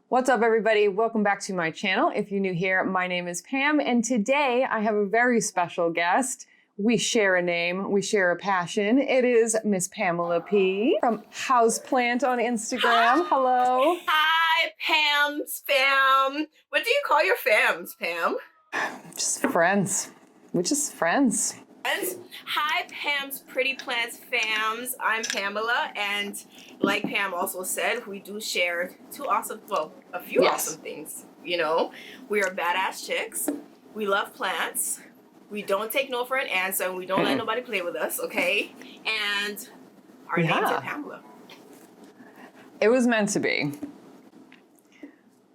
What's up, everybody? Welcome back to my channel. If you're new here, my name is Pam, and today I have a very special guest. We share a name, we share a passion. It is Miss Pamella P from Houseplant on Instagram. Hello. Hi, Pams, fam. What do you call your fams, Pam? Just friends. We're just friends. Hi, Pam's Pretty Plants fams. I'm Pamela, and like Pam also said, we do share a few awesome things. You know, we are badass chicks. We love plants. We don't take no for an answer, and we don't let nobody play with us, okay? And our names are Pamela. It was meant to be.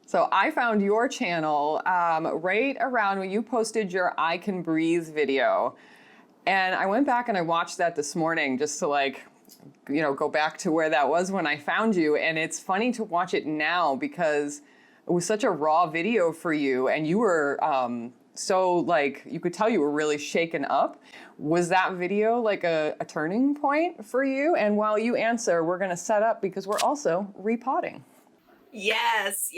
So I found your channel right around when you posted your I Can Breathe video. And I went back and I watched that this morning just to go back to where that was when I found you. And it's funny to watch it now because it was such a raw video for you. And you were you could tell you were really shaken up. Was that video like a turning point for you? And while you answer, we're gonna set up because we're also repotting. Yes.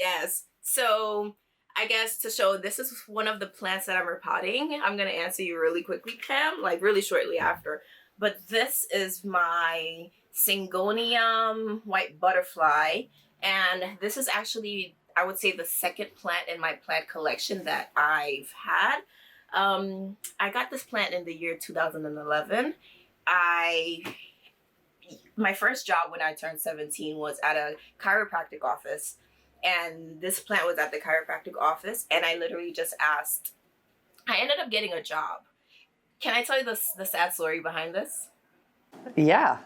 So I guess to show this is one of the plants that I'm repotting. I'm going to answer you really quickly, Pam, like really shortly after. But this is my Syngonium white butterfly. And this is actually, I would say, the second plant in my plant collection that I've had. I got this plant in the year 2011. My first job when I turned 17 was at a chiropractic office. And this plant was at the chiropractic office, and I literally just asked. I ended up getting a job. Can I tell you the sad story behind this? Yeah.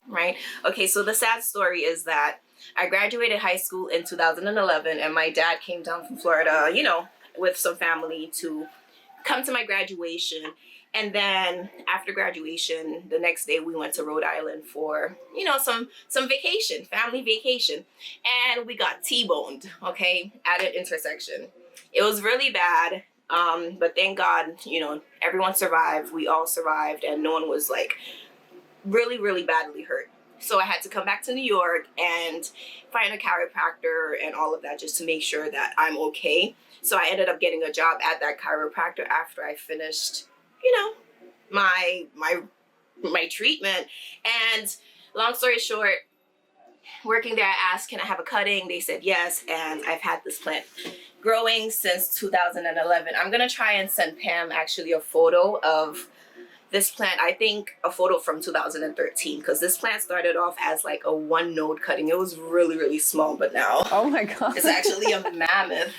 Right? Okay, so the sad story is that I graduated high school in 2011, and my dad came down from Florida, with some family to come to my graduation. And then after graduation, the next day we went to Rhode Island for, some vacation, family vacation. And we got T-boned, okay, at an intersection. It was really bad. But thank God, everyone survived. We all survived, and no one was really, really badly hurt. So I had to come back to New York and find a chiropractor and all of that just to make sure that I'm okay. So I ended up getting a job at that chiropractor after I finished my treatment. And long story short, working there, I asked, can I have a cutting? They said yes, and I've had this plant growing since 2011. I'm gonna try and send Pam actually a photo of this plant. I think a photo from 2013, because this plant started off as like a one node cutting. It was really, really small, but now, oh my God, it's actually a mammoth.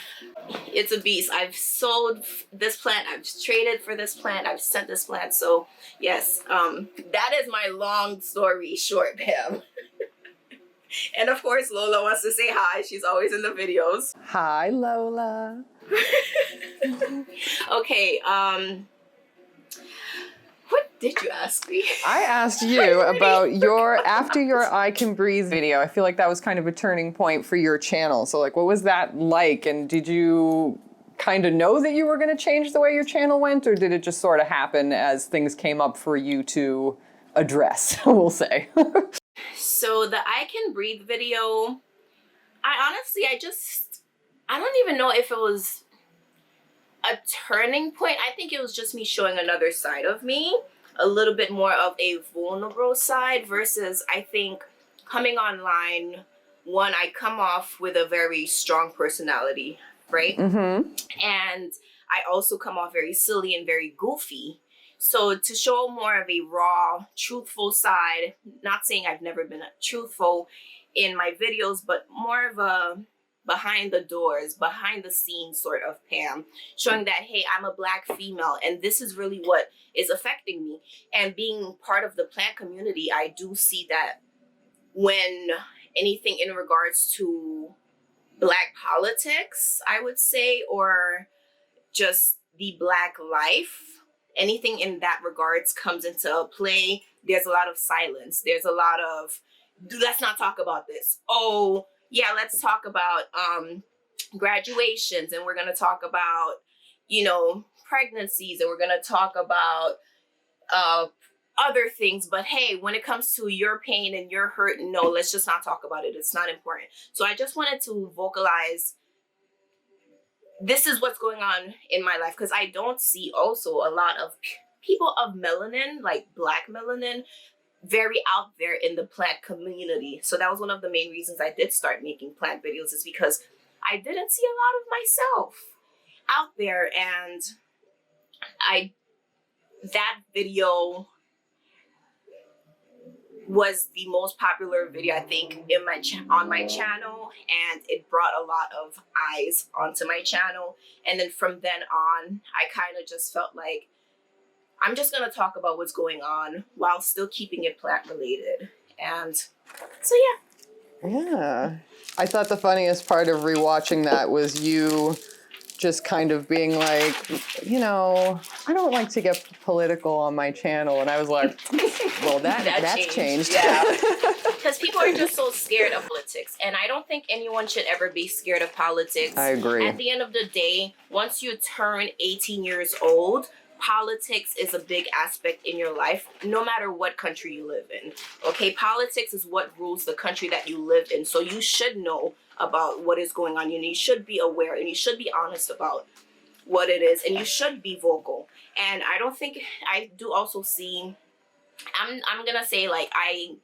It's a beast. I've sold this plant. I've traded for this plant. I've sent this plant. So yes, that is my long story short, Pam. And of course, Lola wants to say hi. She's always in the videos. Hi, Lola. Okay. What did you ask me? I asked you about after your I Can Breathe video. I feel like that was kind of a turning point for your channel. So what was that like? And did you kind of know that you were going to change the way your channel went? Or did it just sort of happen as things came up for you to address, we'll say? So the I Can Breathe video, I don't even know if it was a turning point. I think it was just me showing another side of me, a little bit more of a vulnerable side versus, I think, coming online, one, I come off with a very strong personality, right? Mm-hmm. And I also come off very silly and very goofy. So to show more of a raw, truthful side, not saying I've never been truthful in my videos, but more of a behind the doors, behind the scenes sort of Pam, showing that, hey, I'm a Black female and this is really what is affecting me. And being part of the plant community, I do see that when anything in regards to Black politics, I would say, or just the Black life, anything in that regards comes into play, there's a lot of silence. There's a lot of, let's not talk about this. Oh, yeah, let's talk about graduations, and we're going to talk about, pregnancies, and we're going to talk about other things, but hey, when it comes to your pain and your hurt, no, let's just not talk about it. It's not important. So I just wanted to vocalize, this is what's going on in my life, because I don't see also a lot of people of melanin, like black melanin, very out there in the plant community. So that was one of the main reasons I did start making plant videos, is because I didn't see a lot of myself out there. And that video was the most popular video, I think, in on my channel, and it brought a lot of eyes onto my channel. And then from then on, I kind of just felt like I'm just gonna talk about what's going on while still keeping it plant related. And so Yeah. I thought the funniest part of rewatching that was you just kind of being like, you know, I don't like to get political on my channel. And I was like, well, that's changed. Yeah. Because people are just so scared of politics. And I don't think anyone should ever be scared of politics. I agree. At the end of the day, once you turn 18 years old, politics is a big aspect in your life, no matter what country you live in. Okay, politics is what rules the country that you live in. So you should know about what is going on. You should be aware, and you should be honest about what it is, and you should be vocal. And I don't think, I do also see, I'm gonna say, like, I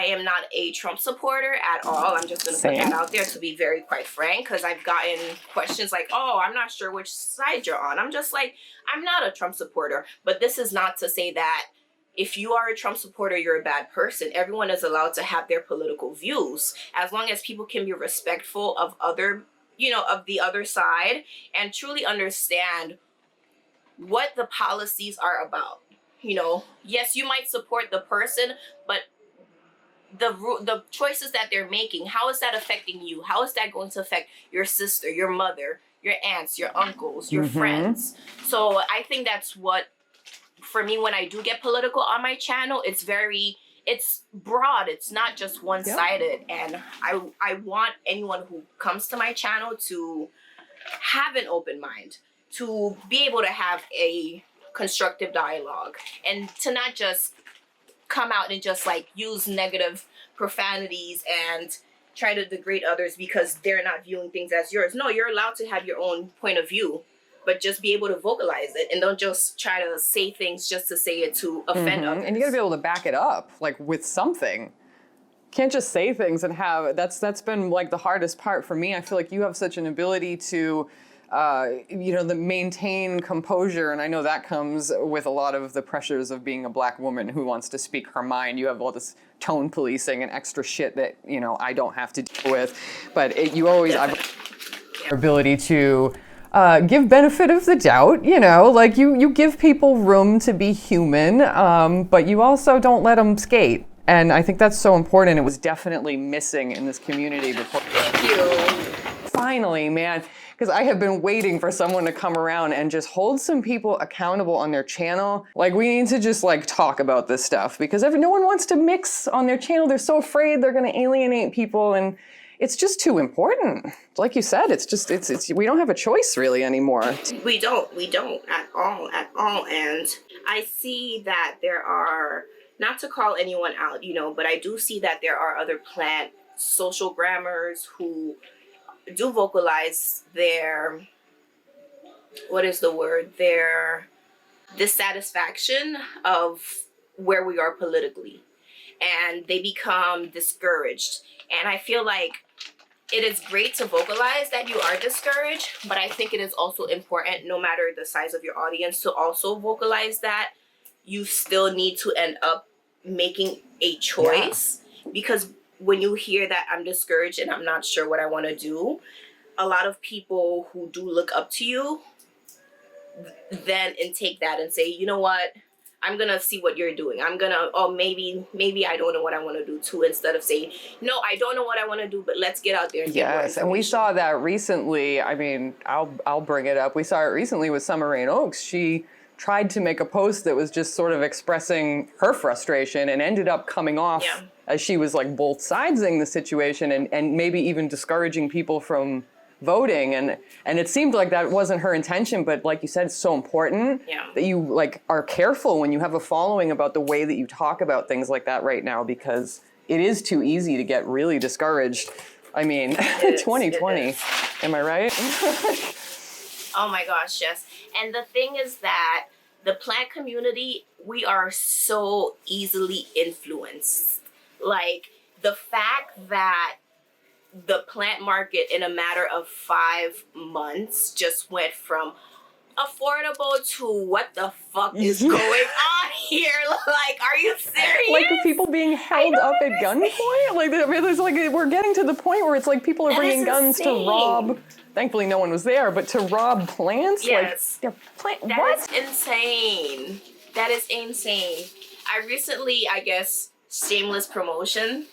am not a Trump supporter at all. I'm just gonna put that out there, to be very quite frank, because I've gotten questions like, oh, I'm not sure which side you're on. I'm just like, I'm not a Trump supporter, but this is not to say that if you are a Trump supporter, you're a bad person. Everyone is allowed to have their political views, as long as people can be respectful of other, you know, of the other side, and truly understand what the policies are about. You know, yes, you might support the person, but the choices that they're making, how is that affecting you? How is that going to affect your sister, your mother, your aunts, your uncles, your friends? So I think that's what, for me, when I do get political on my channel, it's broad. It's not just one-sided. And I want anyone who comes to my channel to have an open mind, to be able to have a constructive dialogue, and to not just come out and just like use negative profanities and try to degrade others because they're not viewing things as yours. No, you're allowed to have your own point of view, but just be able to vocalize it, and don't just try to say things just to say it to offend others. And you gotta be able to back it up, like, with something. Can't just say things and have, that's been like the hardest part for me. I feel like you have such an ability to you know, maintain composure, and I know that comes with a lot of the pressures of being a black woman who wants to speak her mind. You have all this tone policing and extra shit that, you know, I don't have to deal with, but you always have your ability to give benefit of the doubt, you know, like you give people room to be human, but you also don't let them skate. And I think that's so important. It was definitely missing in this community before. Thank you. Finally, man, because I have been waiting for someone to come around and just hold some people accountable on their channel. Like, we need to just like talk about this stuff, because no one wants to mix on their channel. They're so afraid they're going to alienate people, and it's just too important. Like you said, it's we don't have a choice really anymore. We don't at all. And I see that there are, not to call anyone out, you know, but I do see that there are other plant social grammars who do vocalize their, what is the word, their dissatisfaction of where we are politically, and they become discouraged. And I feel like it is great to vocalize that you are discouraged, but I think it is also important, no matter the size of your audience, to also vocalize that you still need to end up making a choice. Because when you hear that I'm discouraged and I'm not sure what I want to do, a lot of people who do look up to you then take that and say, you know what, I'm gonna see what you're doing. I'm gonna, oh, maybe I don't know what I want to do too, instead of saying, no, I don't know what I want to do, but let's get out there and get more information. And we saw that recently. I mean, I'll bring it up. We saw it recently with Summer Rain Oaks. She tried to make a post that was just sort of expressing her frustration, and ended up coming off as she was like both sidesing the situation, and maybe even discouraging people from voting, and it seemed like that wasn't her intention, but like you said, it's so important that you like are careful when you have a following about the way that you talk about things like that right now, because it is too easy to get really discouraged. I mean, 2020, am I right? Oh my gosh, yes. And the thing is that the plant community, we are so easily influenced. Like, the fact that the plant market in a matter of 5 months just went from affordable to what the fuck is going on here? Like, are you serious? Like people being held up at gunpoint? Like, I mean, it's like we're getting to the point where it's like people are bringing guns to rob. Thankfully, no one was there, but to rob plants? Yes. Like, That is insane. That is insane. I recently, I guess, shameless promotion,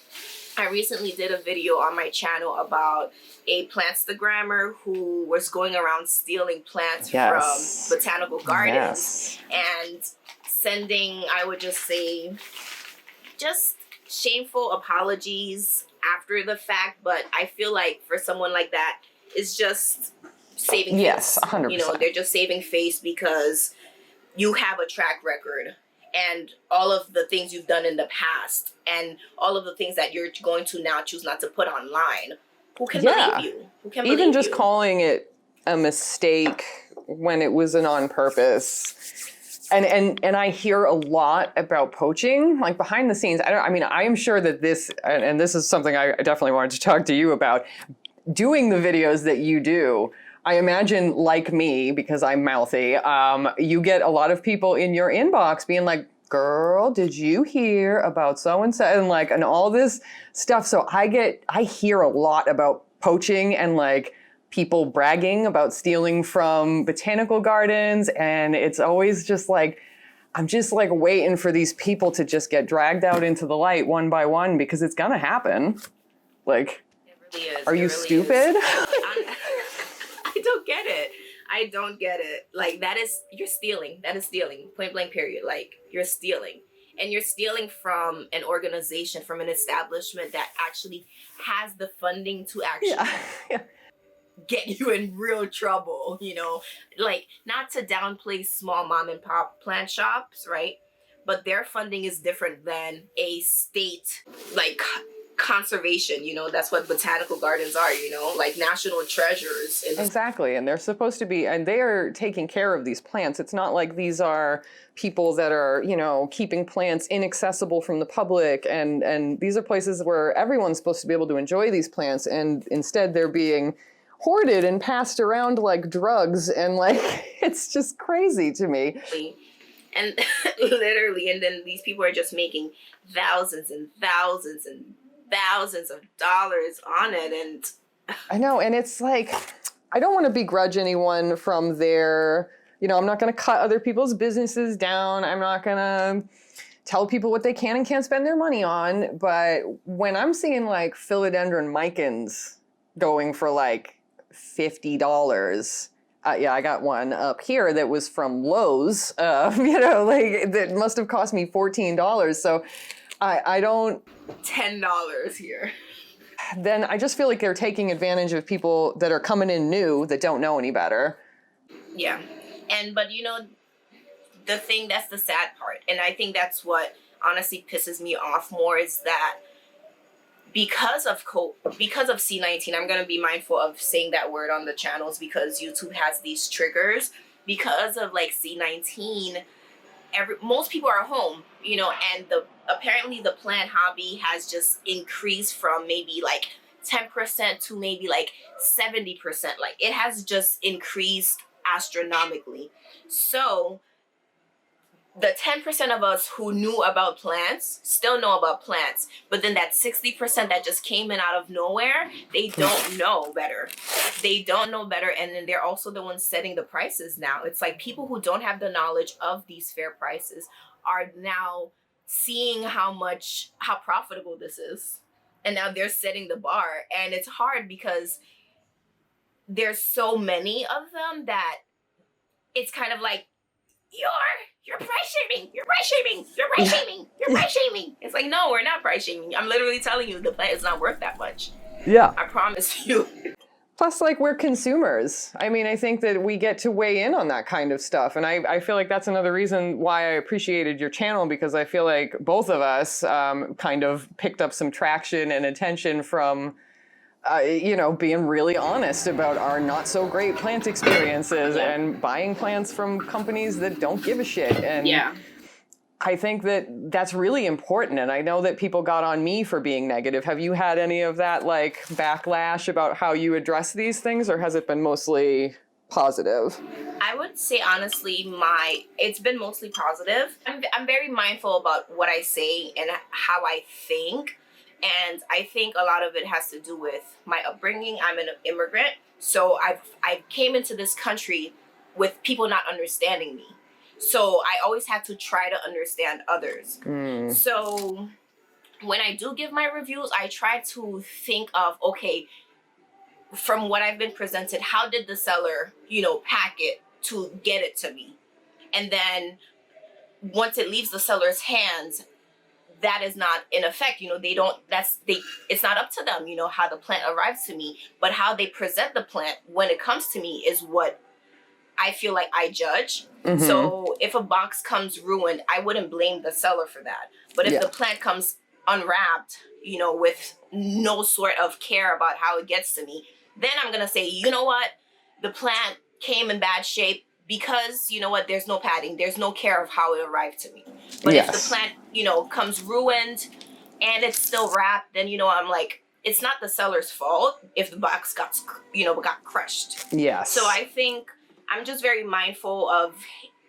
I recently did a video on my channel about a plantstagrammer who was going around stealing plants from botanical gardens and sending, I would just say, just shameful apologies after the fact. But I feel like for someone like that, it's just saving face. Yes, 100%. You know, they're just saving face because you have a track record and all of the things you've done in the past and all of the things that you're going to now choose not to put online. Who can believe you? Who can believe even just you? calling it a mistake when it wasn't on purpose. And I hear a lot about poaching, like behind the scenes. I am sure that this, and this is something I definitely wanted to talk to you about, doing the videos that you do. I imagine, like me, because I'm mouthy, you get a lot of people in your inbox being like, girl, did you hear about so-and-so? And all this stuff. So I hear a lot about poaching and like people bragging about stealing from botanical gardens. And it's always just like, I'm just like waiting for these people to just get dragged out into the light one by one, because it's gonna happen. Like, it really is. Are you stupid? I don't get it. I don't get it. Like, you're stealing. That is stealing. Point blank period. Like, you're stealing. And you're stealing from an organization, from an establishment that actually has the funding to actually get you in real trouble, you know? Like, not to downplay small mom and pop plant shops, right? But their funding is different than a state, like, conservation, you know, that's what botanical gardens are, you know, like national treasures. Exactly, and they're supposed to be, and they are taking care of these plants. It's not like these are people that are, you know, keeping plants inaccessible from the public, and these are places where everyone's supposed to be able to enjoy these plants, and instead they're being hoarded and passed around like drugs, and like, it's just crazy to me. And literally, and then these people are just making thousands and thousands and thousands of dollars on it. And I know, and it's like, I don't want to begrudge anyone from their, you know, I'm not going to cut other people's businesses down. I'm not going to tell people what they can and can't spend their money on. But when I'm seeing like philodendron micans going for like $50, I got one up here that was from Lowe's, you know, like that must have cost me $14. So I don't... $10 here. Then I just feel like they're taking advantage of people that are coming in new that don't know any better. Yeah. But you know, the thing, that's the sad part. And I think that's what honestly pisses me off more, is that because of C19, I'm going to be mindful of saying that word on the channels because YouTube has these triggers. Because of like C19, most people are home, you know, and apparently the plant hobby has just increased from maybe like 10% to maybe like 70%. Like, it has just increased astronomically. So the 10% of us who knew about plants still know about plants, but then that 60% that just came in out of nowhere, they don't know better. They don't know better, and then they're also the ones setting the prices now. It's like people who don't have the knowledge of these fair prices are now seeing how profitable this is. And now they're setting the bar, and it's hard because there's so many of them that it's kind of like, you're price shaming, you're price shaming, you're price shaming, you're price shaming. It's like, no, we're not price shaming. I'm literally telling you the plant is not worth that much. Yeah. I promise you. Plus, like, we're consumers. I mean, I think that we get to weigh in on that kind of stuff. And I feel like that's another reason why I appreciated your channel, because I feel like both of us kind of picked up some traction and attention from, you know, being really honest about our not so great plant experiences and buying plants from companies that don't give a shit. And I think that that's really important. And I know that people got on me for being negative. Have you had any of that, like, backlash about how you address these things, or has it been mostly positive? I would say, honestly, it's been mostly positive. I'm very mindful about what I say and how I think. And I think a lot of it has to do with my upbringing. I'm an immigrant. So I came into this country with people not understanding me. So I always had to try to understand others. So when I do give my reviews, I try to think of, okay, from what I've been presented, how did the seller, you know, pack it to get it to me? And then once it leaves the seller's hands, that is not in effect, you know, it's not up to them, you know, how the plant arrives to me, but how they present the plant when it comes to me is what I feel like I judge. So if a box comes ruined, I wouldn't blame the seller for that. But if the plant comes unwrapped, you know, with no sort of care about how it gets to me, then I'm going to say, you know what, the plant came in bad shape because, you know what, there's no padding, there's no care of how it arrived to me. But if the plant, you know, comes ruined and it's still wrapped, then, you know, I'm like, it's not the seller's fault if the box got crushed. So I think I'm just very mindful of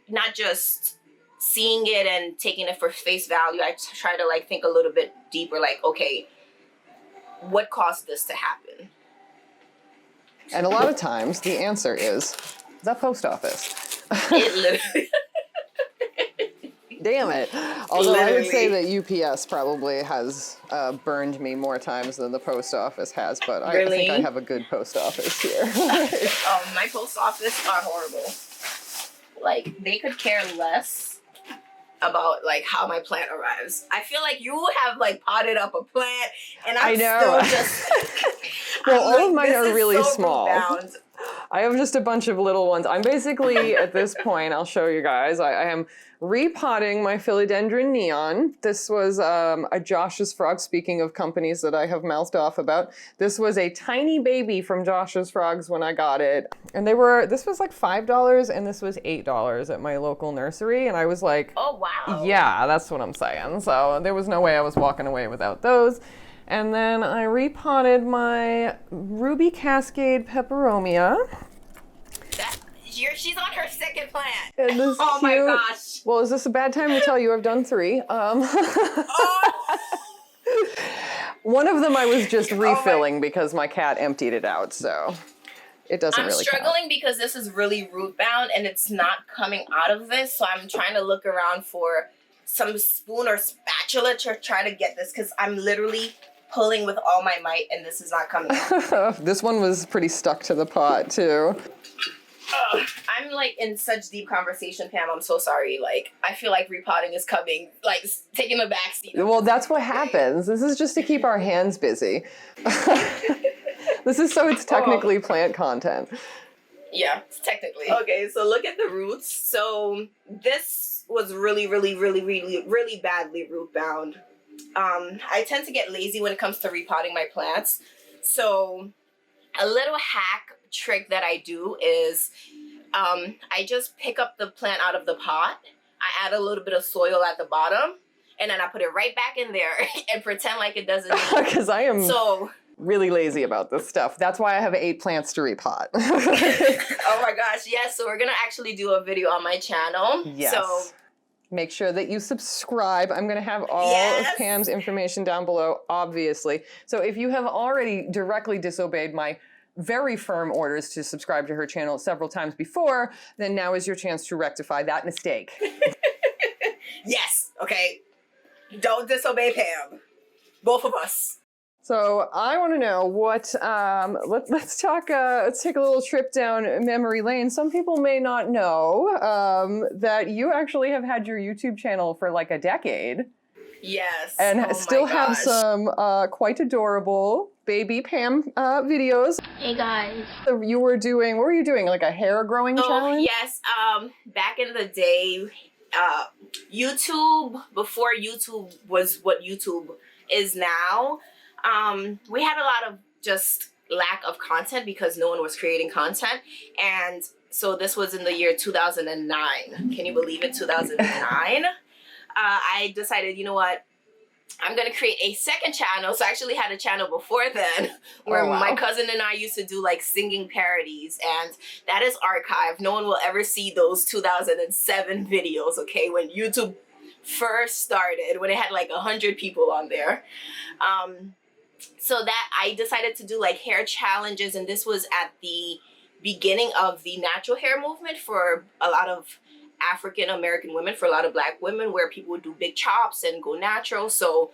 not just seeing it and taking it for face value. I try to, like, think a little bit deeper, like, okay, what caused this to happen? And a lot of times the answer is the post office. It literally. Damn it. Although I would say that UPS probably has burned me more times than the post office has, but I think I have a good post office here. My post office are horrible. Like, they could care less about, like, how my plant arrives. I feel like you have, like, potted up a plant, and I'm still just... Well, all of mine are really small. I have just a bunch of little ones. I'm basically, at this point, I'll show you guys, I am repotting my philodendron neon. This was a Josh's Frog, speaking of companies that I have mouthed off about. This was a tiny baby from Josh's Frogs when I got it. And this was like $5 and this was $8 at my local nursery. And I was like, oh, wow. Yeah, that's what I'm saying. So there was no way I was walking away without those. And then I repotted my Ruby Cascade Peperomia. She's on her second plant. And this my gosh. Well, is this a bad time to tell you I've done 3? One of them I was just refilling because my cat emptied it out, so it doesn't really count. I'm struggling because this is really root bound and it's not coming out of this, so I'm trying to look around for some spoon or spatula to try to get this, because I'm literally pulling with all my might and this is not coming out. This one was pretty stuck to the pot too. I'm like in such deep conversation, Pam. I'm so sorry. Like, I feel like repotting is coming, like taking the backseat. Well, that's what happens. This is just to keep our hands busy. This is so it's technically plant content. Yeah, technically. Okay, so look at the roots. So this was really, really, really, really, really badly root bound. I tend to get lazy when it comes to repotting my plants. So a little hack trick that I do is I just pick up the plant out of the pot. I add a little bit of soil at the bottom and then I put it right back in there and pretend like it doesn't because I am really lazy about this stuff. That's why I have 8 plants to repot. Oh my gosh, yes. So we're gonna actually do a video on my channel. Yes. So make sure that you subscribe. I'm going to have all of Pam's information down below, obviously. So if you have already directly disobeyed my very firm orders to subscribe to her channel several times before, then now is your chance to rectify that mistake. Yes, okay. Don't disobey Pam. Both of us. So I want to know what, let's talk, let's take a little trip down memory lane. Some people may not know that you actually have had your YouTube channel for like a decade. Yes. and Oh still my have gosh. some quite adorable baby Pam videos. Hey guys. So you were doing, what were you doing? Like a hair growing Oh challenge? yes. Back in the day, YouTube, before YouTube was what YouTube is now, we had a lot of just lack of content because no one was creating content. And so this was in the year 2009. Can you believe it? 2009. I decided, you know what? I'm gonna create a second channel. So I actually had a channel before then where Oh, wow. my cousin and I used to do like singing parodies, and that is archived. No one will ever see those 2007 videos, okay? When YouTube first started, when it had like 100 people on there. So that I decided to do like hair challenges, and this was at the beginning of the natural hair movement for a lot of African American women, for a lot of Black women, where people would do big chops and go natural. So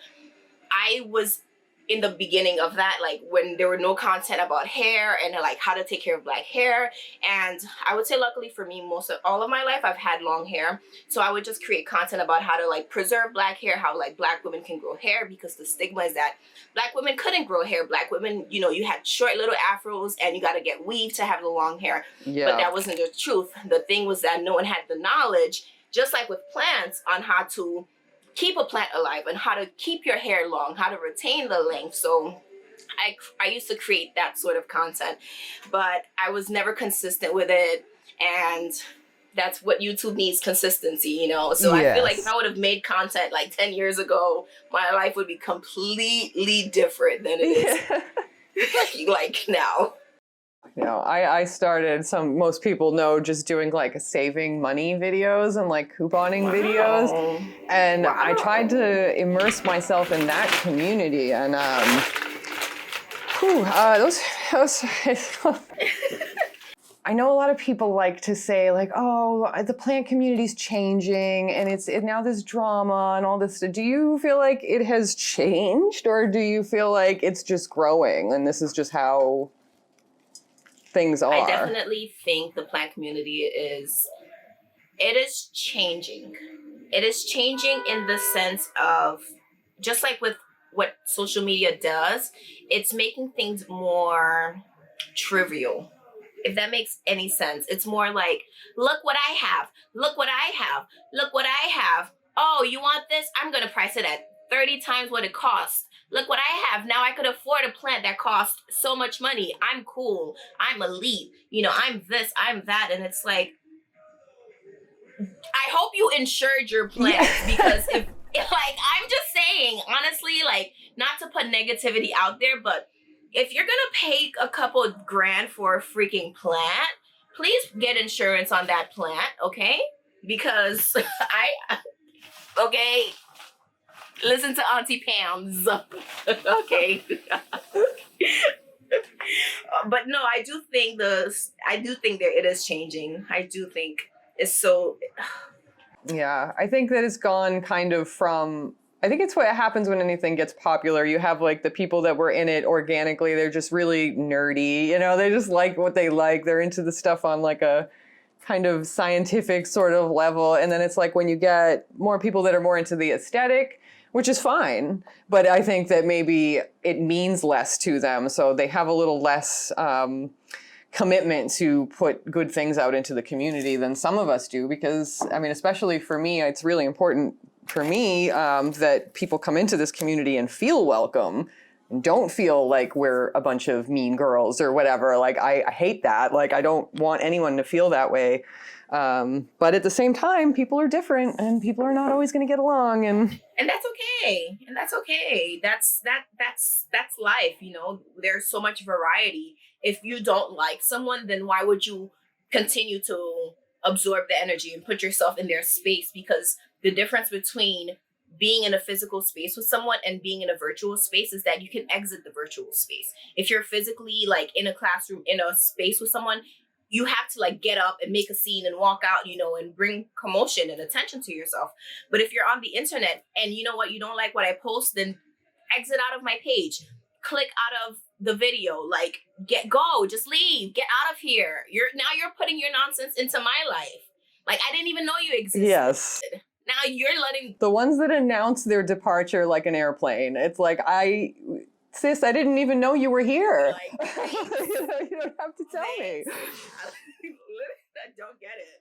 I was in the beginning of that, like when there were no content about hair and like how to take care of Black hair. And I would say luckily for me, most of all of my life I've had long hair, so I would just create content about how to like preserve Black hair, how like Black women can grow hair, because the stigma is that Black women couldn't grow hair. Black women, you know, you had short little afros and you got to get weaved to have the long hair. Yeah. But that wasn't the truth. The thing was that no one had the knowledge, just like with plants, on how to keep a plant alive and how to keep your hair long, how to retain the length. So I used to create that sort of content, but I was never consistent with it. And that's what YouTube needs, consistency, you know? So I feel like if I would have made content like 10 years ago, my life would be completely different than it is like now. You know, I started, most people know, just doing like saving money videos and like couponing videos. And I tried to immerse myself in that community, and those I know a lot of people like to say like, oh, the plant community's changing and it's now there's drama and all this. Do you feel like it has changed, or do you feel like it's just growing and this is just how things are? I definitely think the plant community is changing. It is changing in the sense of, just like with what social media does, it's making things more trivial. If that makes any sense. It's more like, look what I have. Look what I have. Look what I have. Oh, you want this? I'm going to price it at 30 times what it costs. Look what I have. Now I could afford a plant that costs so much money. I'm cool. I'm elite. You know, I'm this, I'm that. And it's like, I hope you insured your plants, because if like, I'm just saying, honestly, like, not to put negativity out there, but if you're gonna pay a couple of grand for a freaking plant, please get insurance on that plant, okay? Because okay, listen to Auntie Pams, okay? But no, I do think that it is changing. I do think it's so. Yeah, I think that it's gone kind of from, I think it's what happens when anything gets popular. You have like the people that were in it organically. They're just really nerdy, you know, they just like what they like. They're into the stuff on like a kind of scientific sort of level. And then it's like when you get more people that are more into the aesthetic, which is fine, but I think that maybe it means less to them. So they have a little less commitment to put good things out into the community than some of us do, because I mean, especially for me, it's really important for me that people come into this community and feel welcome and don't feel like we're a bunch of mean girls or whatever. Like I hate that. Like I don't want anyone to feel that way. But at the same time, people are different and people are not always going to get along, and that's okay. And that's okay. That's life, you know. There's so much variety. If you don't like someone, then why would you continue to absorb the energy and put yourself in their space? Because the difference between being in a physical space with someone and being in a virtual space is that you can exit the virtual space. If you're physically like in a classroom, in a space with someone, you have to like get up and make a scene and walk out, you know, and bring commotion and attention to yourself. But if you're on the internet and you know what, you don't like what I post, then exit out of my page, click out of the video, like just leave, get out of here. You're putting your nonsense into my life. Like I didn't even know you existed. yes. Now you're letting The ones that announce their departure like an airplane. It's like, sis, I didn't even know you were here. like, You don't have to tell me. I don't get it.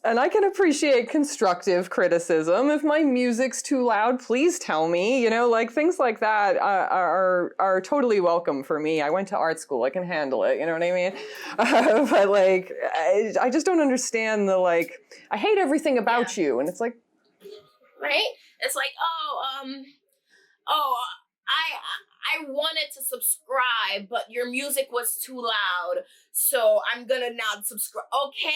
And I can appreciate constructive criticism. If my music's too loud, please tell me. You know, like things like that are totally welcome for me. I went to art school. I can handle it. You know what I mean? But like, I just don't understand the like, I hate everything about you. And it's like, right? It's like, I wanted to subscribe, but your music was too loud, so I'm gonna not subscribe. Okay,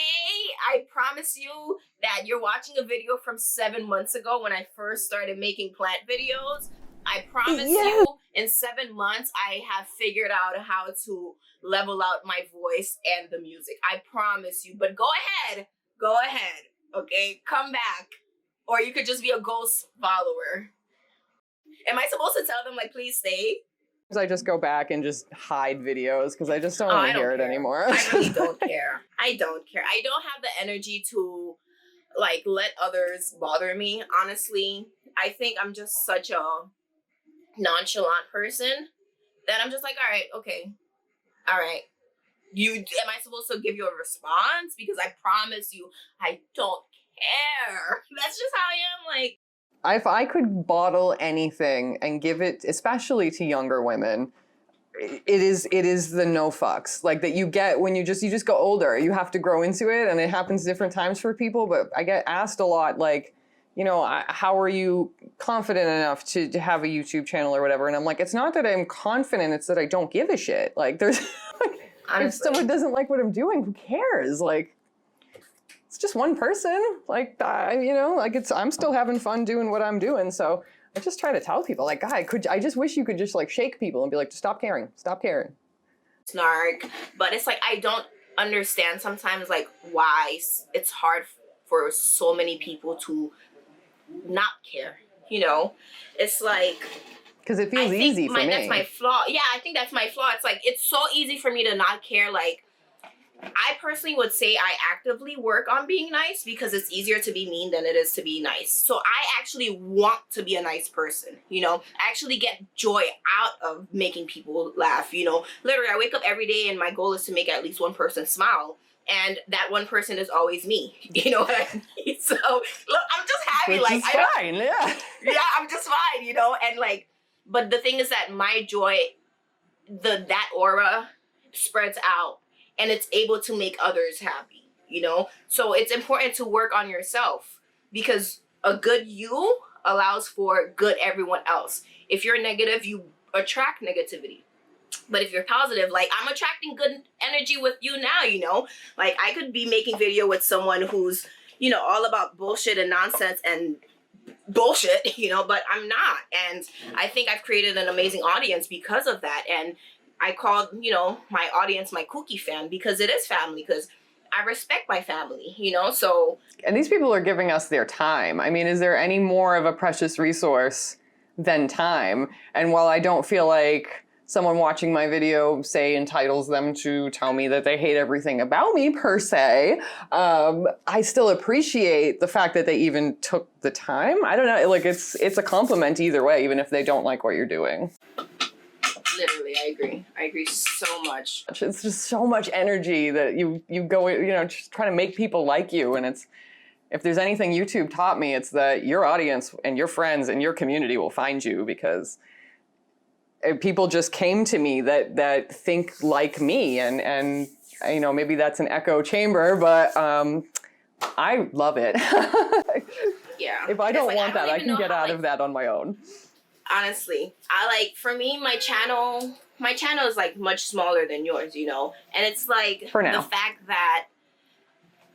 I promise you that you're watching a video from 7 months ago when I first started making plant videos. I promise you, in 7 months, I have figured out how to level out my voice and the music. I promise you. But go ahead, okay? Come back. Or you could just be a ghost follower. Am I supposed to tell them, like, please stay? I just go back and just hide videos because I just don't want to hear it anymore. I really don't care. I don't have the energy to, like, let others bother me, honestly. I think I'm just such a nonchalant person that I'm just like, all right, okay. All right. Am I supposed to give you a response? Because I promise you, I don't care. That's just how I am, like. If I could bottle anything and give it, especially to younger women, it is the no fucks like that you get when you just go older. You have to grow into it, and it happens different times for people. But I get asked a lot, like, you know, how are you confident enough to have a YouTube channel or whatever? And I'm like, it's not that I'm confident; it's that I don't give a shit. Like, there's if someone doesn't like what I'm doing, who cares? Like. It's just one person, like, you know, like I'm still having fun doing what I'm doing. So I just try to tell people, like, God, I just wish you could just like shake people and be like, stop caring. Snark. But it's like, I don't understand sometimes, like, why it's hard for so many people to not care, you know? It's like. Because it feels easy for me. That's my flaw. Yeah, I think that's my flaw. It's like, it's so easy for me to not care, like, I personally would say I actively work on being nice because it's easier to be mean than it is to be nice. So I actually want to be a nice person, you know? I actually get joy out of making people laugh, you know? Literally, I wake up every day and my goal is to make at least one person smile. And that one person is always me. You know what I mean? So, look, I'm just happy. Which like, is fine, yeah. Yeah, I'm just fine, you know? And like, but the thing is that my joy, that aura spreads out. And it's able to make others happy, you know? So it's important to work on yourself because a good you allows for good everyone else. If you're negative, you attract negativity. But if you're positive, like I'm attracting good energy with you now, you know? Like I could be making video with someone who's, you know, all about bullshit and nonsense and bullshit, you know, but I'm not. And I think I've created an amazing audience because of that. And I called, you know, my audience my kooky fam because it is family, because I respect my family, you know, so. And these people are giving us their time. I mean, is there any more of a precious resource than time? And while I don't feel like someone watching my video, say, entitles them to tell me that they hate everything about me per se, I still appreciate the fact that they even took the time. I don't know, like it's a compliment either way, even if they don't like what you're doing. Literally, I agree so much. It's just so much energy that you go, you know, just trying to make people like you. And it's, if there's anything YouTube taught me, it's that your audience and your friends and your community will find you, because people just came to me that think like me. And you know, maybe that's an echo chamber, but I love it. Yeah. If I don't want that, I can get out of that on my own. Honestly, for me, my channel is like much smaller than yours, you know, and it's like for now. The fact that,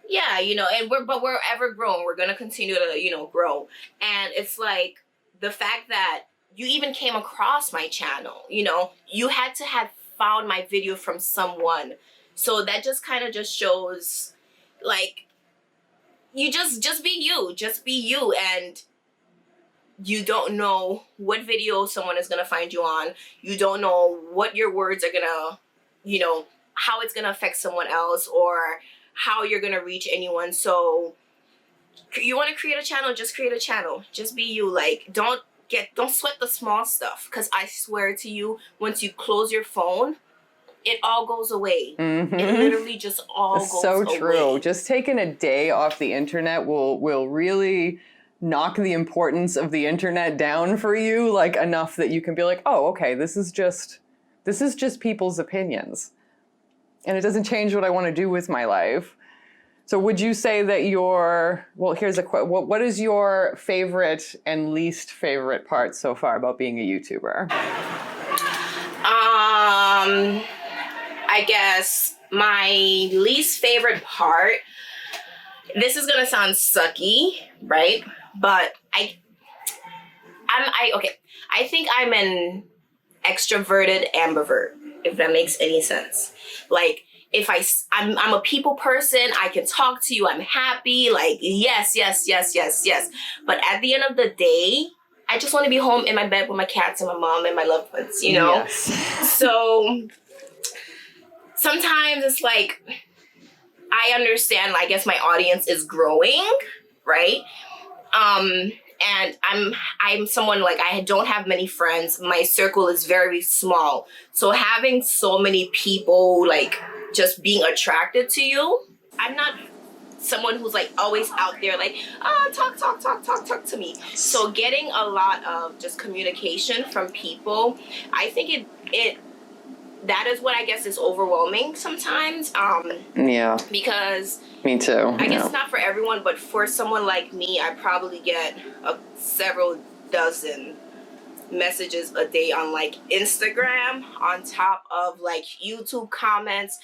yeah, you know, and we're ever growing. We're gonna continue to, you know, grow, and it's like the fact that you even came across my channel, you know, you had to have found my video from someone, so that just kind of just shows, like, you just be you, and. You don't know what video someone is going to find you on. You don't know what your words are going to, you know, how it's going to affect someone else or how you're going to reach anyone. So You want to create a channel, just create a channel. Just be you. Like, don't sweat the small stuff. Because I swear to you, once you close your phone, it all goes away. Mm-hmm. It literally just all goes away. So true. Just taking a day off the internet will really knock the importance of the internet down for you, like enough that you can be like, oh, okay, this is just people's opinions. And it doesn't change what I want to do with my life. So would you say that here's a question. What is your favorite and least favorite part so far about being a YouTuber? I guess my least favorite part, this is gonna sound sucky, right? But I think I'm an extroverted ambivert, if that makes any sense. Like, if I'm a people person, I can talk to you, I'm happy, like, yes. But at the end of the day, I just want to be home in my bed with my cats and my mom and my loved ones, you know? Yes. So sometimes it's like, I understand, I guess my audience is growing, right? And I'm someone, like, I don't have many friends. My circle is very small. So having so many people, like, just being attracted to you, I'm not someone who's, like, always out there, like, talk to me. So getting a lot of just communication from people, I think that is what I guess is overwhelming sometimes. Yeah. Because me too. I guess it's not for everyone, but for someone like me, I probably get several dozen messages a day on, like, Instagram, on top of, like, YouTube comments,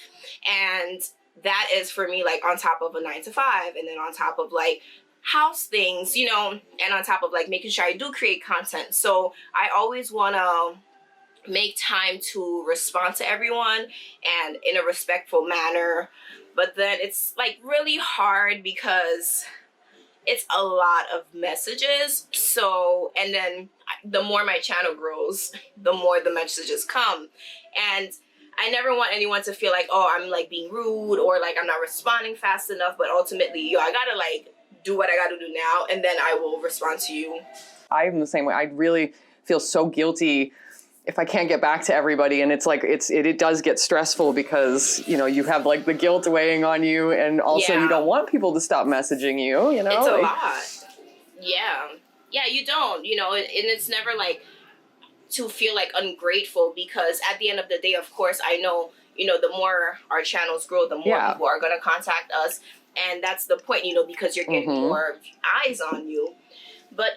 and that is for me, like, on top of a 9 to 5, and then on top of, like, house things, you know, and on top of, like, making sure I do create content. So I always want to make time to respond to everyone and in a respectful manner. But then it's, like, really hard because it's a lot of messages. So, and then the more my channel grows, the more the messages come. And I never want anyone to feel like, oh, I'm, like, being rude or, like, I'm not responding fast enough. But ultimately, I gotta, like, do what I gotta do now, and then I will respond to you. I'm the same way. I really feel so guilty if I can't get back to everybody, and it's like it does get stressful because, you know, you have, like, the guilt weighing on you, and also you don't want people to stop messaging you, you know? It's a lot. Yeah, you don't, you know, and it's never, like, to feel, like, ungrateful, because at the end of the day, of course, I know, you know, the more our channels grow, the more people are going to contact us, and that's the point, you know, because you're getting more eyes on you. But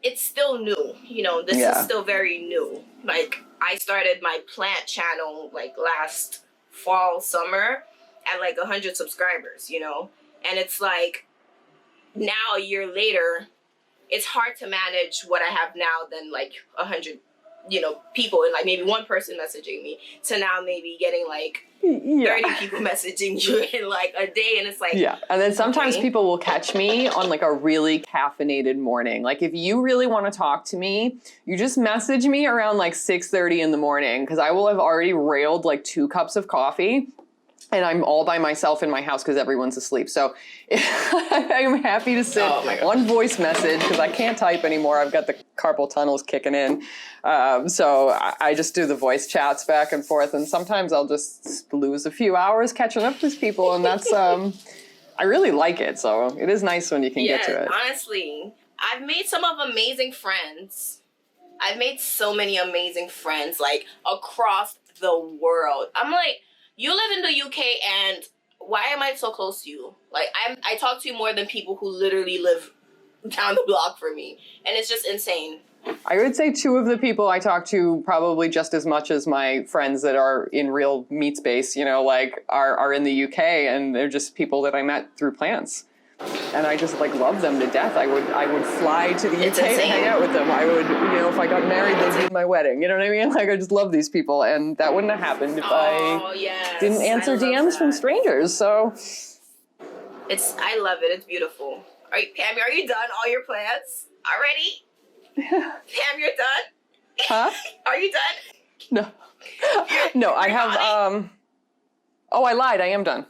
it's still new, you know, this is still very new. Like, I started my plant channel, like, last fall, summer, at, like, 100 subscribers, you know? And it's like, now a year later, it's hard to manage what I have now than, like, 100, you know, people, and, like, maybe one person messaging me, to now maybe getting, like, 30 people messaging you in, like, a day, and it's like... Yeah, and then sometimes people will catch me on, like, a really caffeinated morning. Like, if you really want to talk to me, you just message me around, like, 6:30 in the morning, because I will have already railed, like, 2 cups of coffee, and I'm all by myself in my house because everyone's asleep. So I'm happy to sit on voice message because I can't type anymore. I've got the carpal tunnels kicking in. So I just do the voice chats back and forth. And sometimes I'll just lose a few hours catching up with people. And that's, I really like it. So it is nice when you can get to it. Honestly, I've made some of amazing friends. I've made so many amazing friends, like, across the world. I'm like, you live in the UK, and why am I so close to you? Like, I talk to you more than people who literally live down the block from me, and it's just insane. I would say 2 of the people I talk to probably just as much as my friends that are in real meat space, you know, like, are in the UK, and they're just people that I met through plants. And I just, like, love them to death. I would fly to the UK to hang out with them. I would, you know, if I got married, they'd be my wedding. You know what I mean? Like, I just love these people, and that wouldn't have happened if I didn't answer DMs from strangers. So I love it. It's beautiful. All right, Pam, are you done? All your plants already? Pam, you're done? Huh? Are you done? No, I have. Oh, I lied. I am done.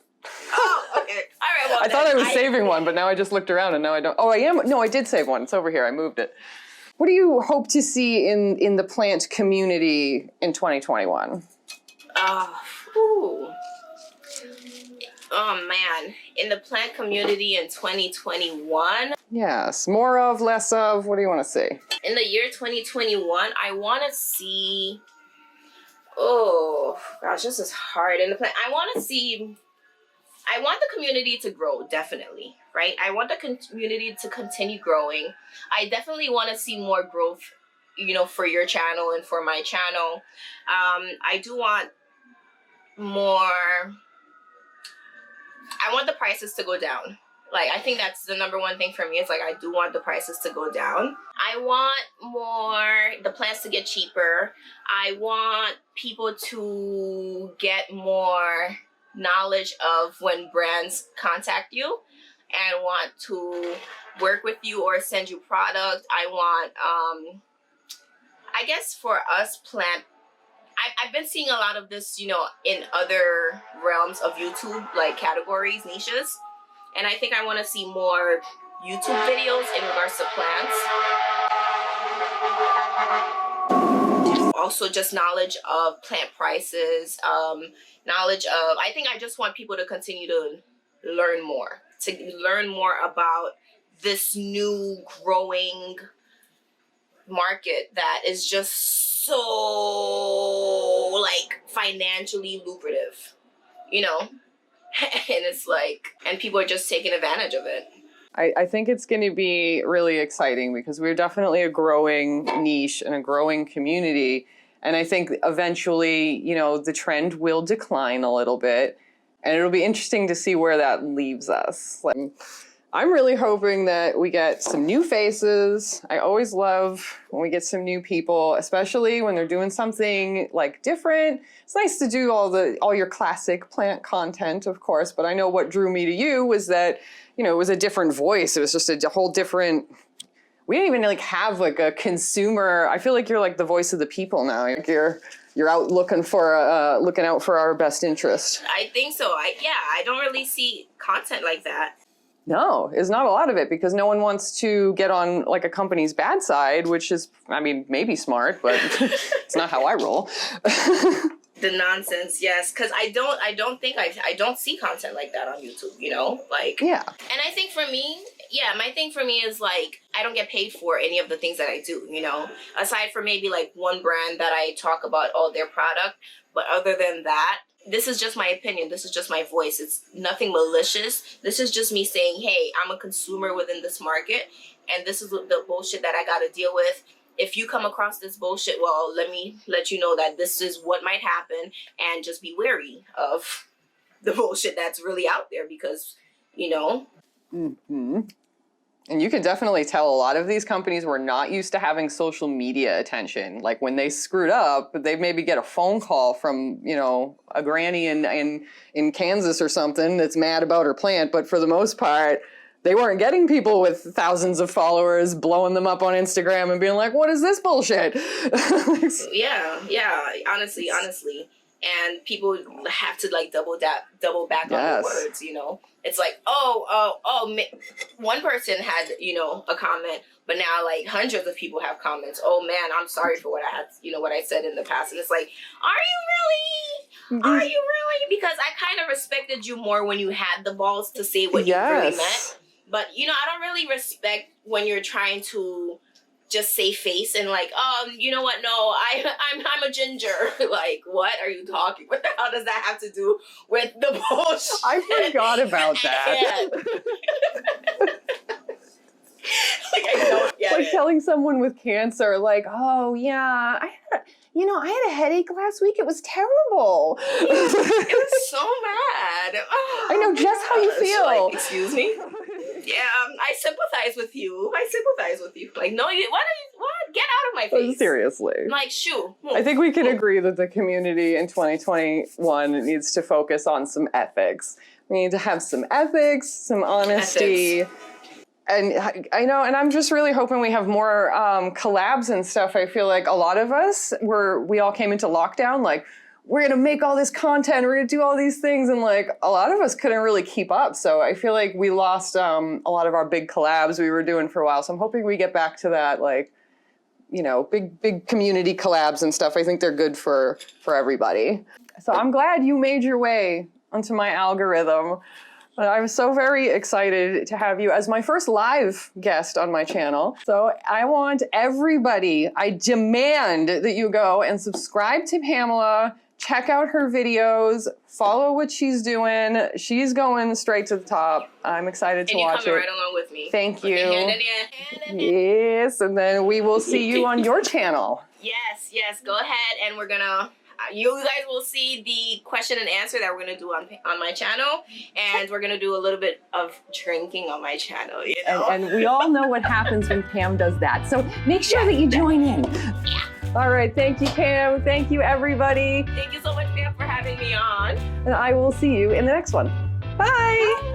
Oh, okay. All right. I thought I was saving one, but now I just looked around and now I don't. Oh, I am. No, I did save one. It's over here. I moved it. What do you hope to see in the plant community in 2021? Oh man, in the plant community in 2021? Yes, more of, less of, what do you want to see? In the year 2021, I want to see, oh gosh, this is hard. In the plant, I want the community to grow, definitely, right? I want the community to continue growing. I definitely want to see more growth, you know, for your channel and for my channel. I do want more, I want the prices to go down. Like, I think that's the number one thing for me. It's like, I do want the prices to go down. I want the plants to get cheaper. I want people to get more knowledge of when brands contact you and want to work with you or send you product. I want, I guess for us I've been seeing a lot of this, you know, in other realms of YouTube, like categories, niches. And I think I want to see more YouTube videos in regards to plants. Also just knowledge of plant prices, knowledge of, I think I just want people to continue to learn more about this new growing market that is just so like financially lucrative, you know? And it's like, and people are just taking advantage of it. I think it's going to be really exciting because we're definitely a growing niche and a growing community. And I think eventually, you know, the trend will decline a little bit. And it'll be interesting to see where that leaves us. Like, I'm really hoping that we get some new faces. I always love when we get some new people, especially when they're doing something like different. It's nice to do all your classic plant content, of course, but I know what drew me to you was that, you know, it was a different voice. It was just a whole different, we didn't even like have like a consumer. I feel like you're like the voice of the people now. Like you're out looking out for our best interest. I think so. I don't really see content like that. No, there's not a lot of it because no one wants to get on like a company's bad side, which is, I mean, maybe smart, but it's not how I roll. The nonsense, yes, because I don't see content like that on YouTube, you know, like, yeah. And I think for me, my thing for me is like, I don't get paid for any of the things that I do, you know, aside from maybe like one brand that I talk about all their product, but other than that, this is just my opinion. This is just my voice. It's nothing malicious. This is just me saying, hey, I'm a consumer within this market, and this is the bullshit that I got to deal with. If you come across this bullshit, well, let me let you know that this is what might happen, and just be wary of the bullshit that's really out there because, you know. Mm-hmm. And you can definitely tell a lot of these companies were not used to having social media attention. Like when they screwed up, they maybe get a phone call from, you know, a granny in Kansas or something that's mad about her plant. But for the most part, they weren't getting people with thousands of followers blowing them up on Instagram and being like, what is this bullshit? Yeah, honestly. And people have to like double back on the words, you know. It's like, one person had, you know, a comment, but now like hundreds of people have comments. Oh man, I'm sorry for what I had, you know, what I said in the past. And it's like, are you really? Because I kind of respected you more when you had the balls to say what you really meant. But, you know, I don't really respect when you're trying to just say face and like, you know what? No, I'm a ginger. Like, what are you talking? What the hell does that have to do with the bullshit? I forgot about that. Like, I don't get it. Telling someone with cancer, like, oh yeah, I had a headache last week. It was terrible. It was so bad. I know just how you feel. Like, excuse me? Yeah, I sympathize with you. Like, no, what? Get out of my face. Seriously. Like, shoo. I think we can agree that the community in 2021 needs to focus on some ethics. We need to have some ethics, some honesty. And I know, and I'm just really hoping we have more collabs and stuff. I feel like a lot of us we all came into lockdown like, we're gonna make all this content, we're gonna do all these things, and like a lot of us couldn't really keep up. So I feel like we lost a lot of our big collabs we were doing for a while. So I'm hoping we get back to that, like, you know, big community collabs and stuff. I think they're good for everybody. So I'm glad you made your way onto my algorithm. I'm so very excited to have you as my first live guest on my channel. So I want everybody, I demand that you go and subscribe to Pamela, check out her videos, follow what she's doing. She's going straight to the top. I'm excited to watch it. And you're coming right along with me. Thank you. Hand in hand. Yes, and then we will see you on your channel. Yes, go ahead, and we're gonna, you guys will see the question and answer that we're gonna do on my channel, and we're gonna do a little bit of drinking on my channel, you know? And we all know what happens when Pam does that, so make sure that you join in. Yeah. All right, thank you, Pam. Thank you, everybody. Thank you so much, Pam, for having me on. And I will see you in the next one. Bye. Bye.